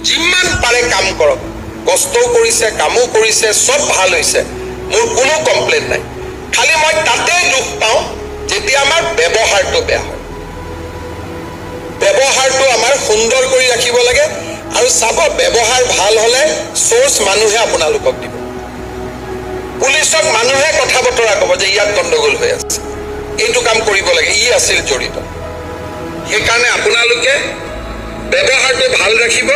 যিমান পাৰে কাম কৰক, কষ্টও কৰিছে, কামো কৰিছে, সব ভাল হৈছে, মোৰ কোনো কমপ্লেইন নাই। খালি মই তাতে দুখ পাওঁ যেতিয়া আমাৰ ব্যৱহাৰটো বেয়া হয়। ব্যৱহাৰটো আমাৰ সুন্দৰ কৰি ৰাখিব লাগে। আৰু চাব, ব্যৱহাৰ ভাল হলে সোৰ্স মানুহে আপোনালোকক দিব। পুলিচক মানুহে কথা বতৰা কব যে ইয়াত গণ্ডগোল হৈ আছে, এইটো কাম কৰিব লাগে, ই আছিল জড়িত। সেইকাৰণে আপোনালোকে ব্যৱহাৰটো ভাল ৰাখিব।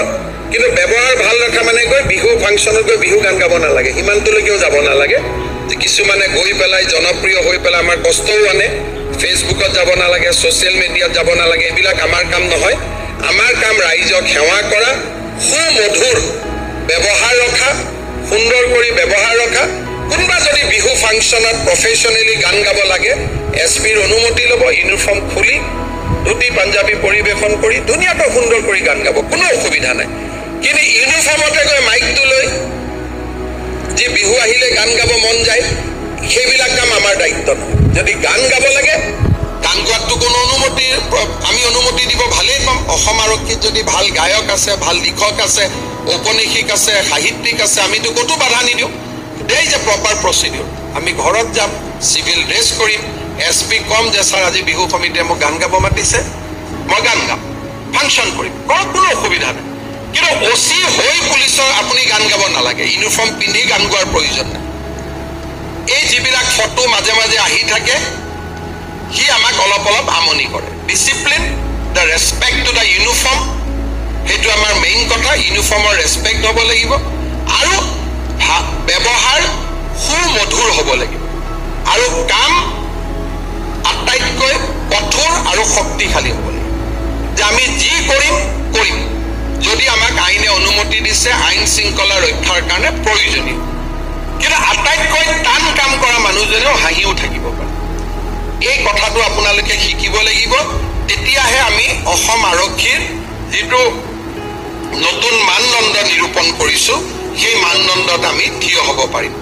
কিন্তু ব্যৱহাৰ ভাল ৰখা মানে গৈ বিহু ফাংচনত গৈ বিহু গান গাব নালাগে, ইমানটোলৈকেও যাব নালাগে। যে কিছুমানে গৈ পেলাই জনপ্ৰিয় হৈ পেলাই আমাৰ কষ্টও আনে, ফেচবুকত যাব নালাগে, ছ'চিয়েল মিডিয়াত যাব নালাগে, এইবিলাক আমাৰ কাম নহয়। আমাৰ কাম ৰাইজক সেৱা কৰা, সুমধুৰ ব্যৱহাৰ ৰখা, সুন্দৰ কৰি ব্যৱহাৰ ৰখা। কোনোবা যদি বিহু ফাংচনত প্ৰফেচনেলি গান গাব লাগে, এছপিৰ অনুমতি ল'ব, ইউনিফৰ্ম খুলি ধুতি পাঞ্জাবী পৰিৱেশন কৰি ধুনীয়াকৈ সুন্দৰ কৰি গান গাব, কোনো অসুবিধা নাই। কিন্তু ইউনিফৰ্মতে গৈ মাইকটো লৈ যি বিহু আহিলে গান গাব মন যায়, সেইবিলাক কাম আমাৰ দায়িত্ব নহয়। যদি গান গাব লাগে, গান গোৱাটো কোনো আমি অনুমতি দিব ভালেই পাম। অসম আৰক্ষীত যদি ভাল গায়ক আছে, ভাল লিখক আছে, ঔপন্যাসিক আছে, সাহিত্যিক আছে, আমিতো ক'তো বাধা নিদিওঁ। দেই যে প্ৰপাৰ প্ৰচিডিউৰ, আমি ঘৰত যাম, চিভিল ড্ৰেছ কৰিম, SP কম যে ছাৰ আজি বিহু সমিতিয়ে মোক গান গাব মাতিছে, মই গান গাম, ফাংচন কৰিম, কোনো অসুবিধা নাই। কিন্তু OC হৈ পুলিচৰ আপুনি গান গাব নালাগে, ইউনিফৰ্ম পিন্ধি গান গোৱাৰ প্ৰয়োজন নাই। এই যিবিলাক ফটো মাজে মাজে আহি থাকে, সি আমাক অলপ আমনি কৰে। Discipline, the respect to the uniform, সেইটো আমাৰ মেইন কথা। ইউনিফৰ্মৰ ৰেচপেক্ট হ'ব লাগিব আৰু ব্যৱহাৰ সুমধুৰ হ'ব লাগিব। আৰু কাম আটাইতকৈ কঠোৰ আৰু শক্তিশালী হ'ব লাগিব। যে আমি যি কৰিম যদি আমাক আইনে অনুমতি দিছে, আইন শৃংখলা ৰক্ষাৰ কাৰণে প্ৰয়োজনীয়। কিন্তু আটাইতকৈ টান কাম কৰা মানুহজনেও হাঁহিও থাকিব পাৰে। এই কথাটো আপোনালোকে শিকিব লাগিব। তেতিয়াহে আমি অসম আৰক্ষীৰ যিটো নতুন মানদণ্ড নিৰূপণ কৰিছো, সেই মানদণ্ডত আমি থিয় হ'ব পাৰিম।